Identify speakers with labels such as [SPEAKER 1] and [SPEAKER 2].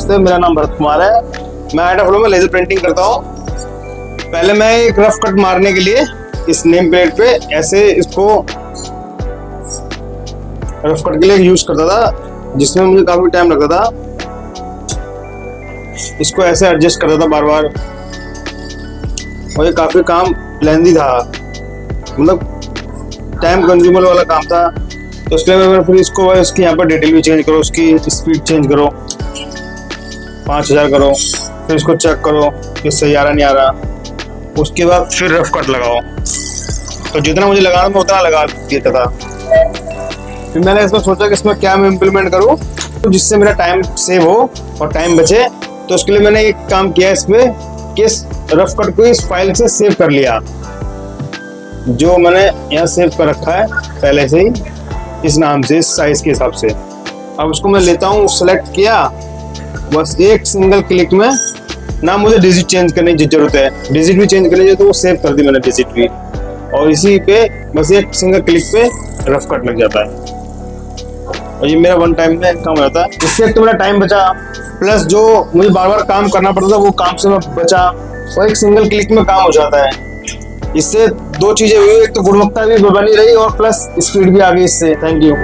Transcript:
[SPEAKER 1] नमस्ते, मेरा नाम भरत कुमार है। मैं आर्टाफ्लो में लेजर प्रिंटिंग करता हूँ। पहले मैं एक रफ कट मारने के लिए इस नेम प्लेट पे ऐसे इसको रफ कट के लिए यूज करता था, जिसमें मुझे काफी टाइम लगता था। इसको ऐसे एडजस्ट करता था बार बार, और ये काफी काम लेंदी था, मतलब टाइम कंज्यूमर वाला काम था। तो उसके लिए फिर इसको इसकी यहाँ पर डिटेल भी चेंज करो, उसकी स्पीड चेंज करो, 5000 करो, फिर इसको चेक करो कि सही आ रहा नहीं आ रहा। उसके बाद फिर रफ कट लगाओ। तो जितना मुझे लगाना था उतना लगा देता था। फिर मैंने इसको सोचा कि इसमें क्या मैं इम्प्लीमेंट करूँ तो जिससे मेरा टाइम सेव हो और टाइम बचे। तो उसके लिए मैंने एक काम किया इसमें कि इस रफ कट को इस फाइल से सेव कर लिया, जो मैंने यहाँ सेव कर रखा है पहले से ही इस नाम से, इस साइज के हिसाब से। अब उसको मैं लेता हूँ, सेलेक्ट किया, बस एक सिंगल क्लिक में, ना मुझे डिजिट चेंज करने की जरूरत है, डिजिट भी चेंज करनी चाहिए तो वो सेव कर दी मैंने डिजिट भी, और इसी पे बस एक सिंगल क्लिक पे रफ कट लग जाता है। और ये मेरा वन टाइम में काम हो जाता है। इससे एक तो मेरा टाइम बचा, प्लस जो मुझे बार बार काम करना पड़ता था वो काम से मैं बचा, और एक सिंगल क्लिक में काम हो जाता है। इससे दो चीजें हुई, एक तो गुणवत्ता भी बनी रही और प्लस स्पीड भी आ गई इससे। Thank you.